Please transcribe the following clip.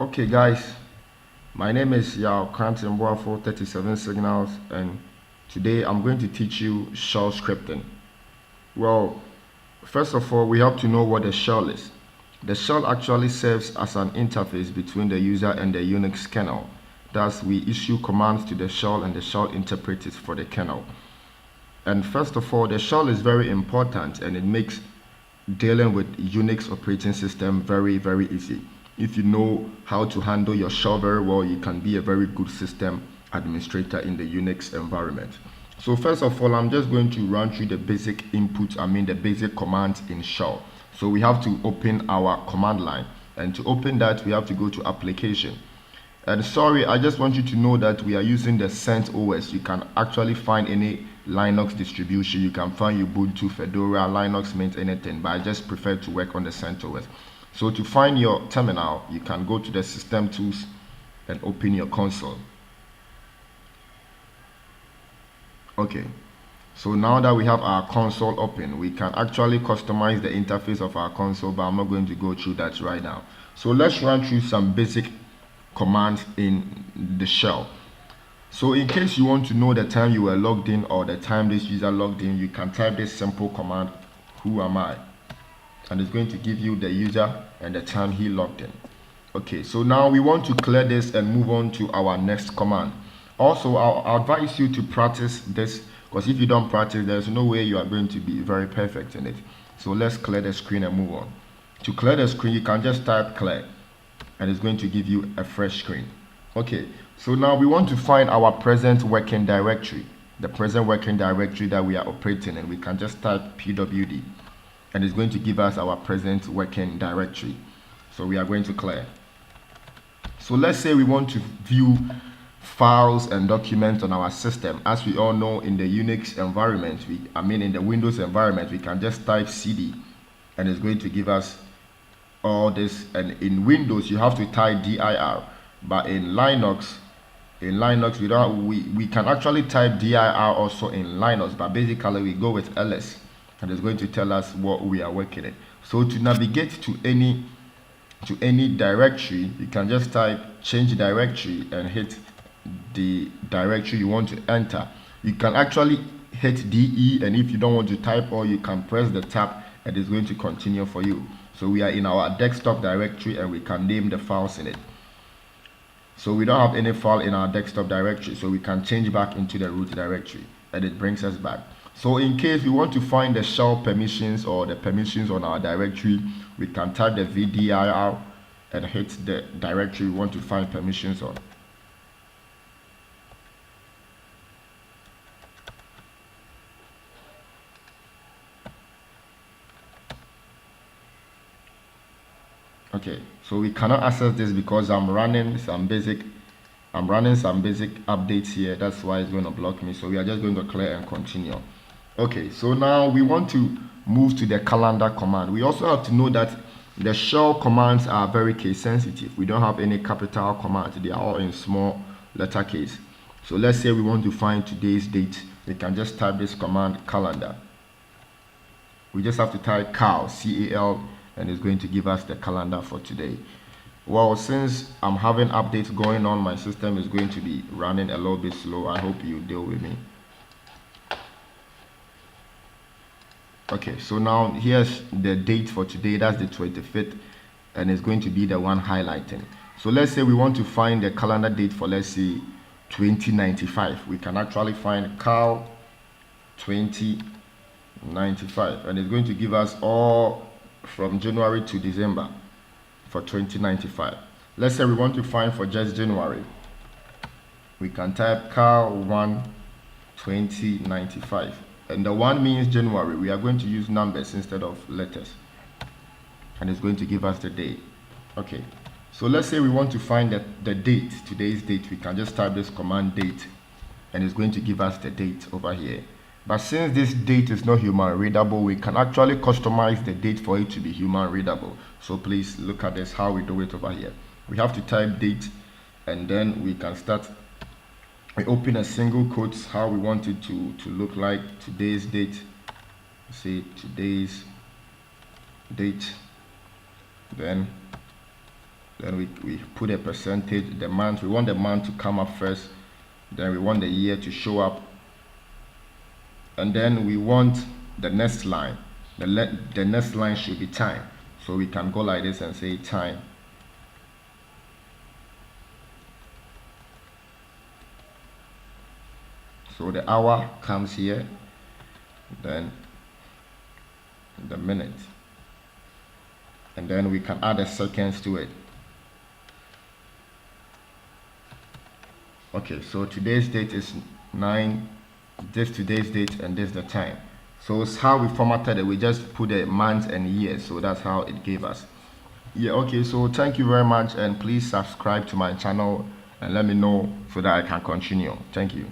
Okay guys, my name is Yao Krantin Boafo 37 Signals, and today I'm going to teach you shell scripting. Well, first of all, we have to know what a shell is. The shell actually serves as an interface between the user and the Unix kernel. Thus, we issue commands to the shell and the shell interprets it for the kernel. And first of all, the shell is very important and it makes dealing with Unix operating system very easy. If you know how to handle your shell very well, you can be a very good system administrator in the Unix environment. So first of all, I'm just going to run through the basic the basic commands in shell. So we have to open our command line, and to open that we have to go to application. And sorry, I just want you to know that we are using the CentOS. You can actually find any Linux distribution. You can find Ubuntu, Fedora, Linux Mint, anything, but I just prefer to work on the CentOS. So to find your terminal, you can go to the system tools and open your console. Okay, so now that we have our console open, we can actually customize the interface of our console, but I'm not going to go through that right now. So let's run through some basic commands in the shell. So in case you want to know the time you were logged in or the time this user logged in, you can type this simple command, who am I, and it's going to give you the user and the time he logged in. Okay, so now we want to clear this and move on to our next command. Also, I'll advise you to practice this, because if you don't practice, there's no way you are going to be very perfect in it. So let's clear the screen and move on. To clear the screen, you can just type clear and it's going to give you a fresh screen. Okay, so now we want to find our present working directory, the present working directory that we are operating in. We can just type pwd and it's going to give us our present working directory. So we are going to clear. So let's say we want to view files and documents on our system. As we all know, in the Unix environment, in the Windows environment, we can just type cd and it's going to give us all this. And in Windows you have to type dir, but in Linux we can actually type dir also in Linux, but basically we go with ls and it's going to tell us what we are working in. So to navigate to any directory, you can just type change directory and hit the directory you want to enter. You can actually hit DE, and if you don't want to type, or you can press the tab and it's going to continue for you. So we are in our desktop directory and we can name the files in it. So we don't have any file in our desktop directory, so we can change back into the root directory and it brings us back. So in case we want to find the shell permissions or the permissions on our directory, we can type the VDIR and hit the directory we want to find permissions on. Okay, so we cannot access this because I'm running some basic updates here. That's why it's going to block me. So we are just going to clear and continue. Okay, so now we want to move to the calendar command. We also have to know that the shell commands are very case sensitive. We don't have any capital commands. They are all in small letter case. So let's say we want to find today's date. We can just type this command calendar. We just have to type cal, C-A-L, and it's going to give us the calendar for today. Well, since I'm having updates going on, my system is going to be running a little bit slow. I hope you deal with me. Okay, so now here's the date for today. That's the 25th, and it's going to be the one highlighting. So let's say we want to find the calendar date for, let's say, 2095. We can actually find cal 2095, and it's going to give us all from January to December for 2095. Let's say we want to find for just January. We can type cal 1 2095, and the 1 means January. We are going to use numbers instead of letters, and it's going to give us the day. Okay, so let's say we want to find the date, today's date. We can just type this command date and it's going to give us the date over here. But since this date is not human readable, we can actually customize the date for it to be human readable. So please look at this, how we do it over here. We have to type date and then we can start. We open a single quotes, how we want it to look like. Today's date, say today's date, then Then we put a percentage, the month. We want the month to come up first. Then we want the year to show up. And then we want the next line. The next line should be time. So we can go like this and say time. So the hour comes here, then the minute, and then we can add the seconds to it. Okay, so today's date is 9, this today's date, and this the time. So it's how we formatted it. We just put the months and years, so that's how it gave us. Yeah, okay, so thank you very much, and please subscribe to my channel and let me know so that I can continue. Thank you.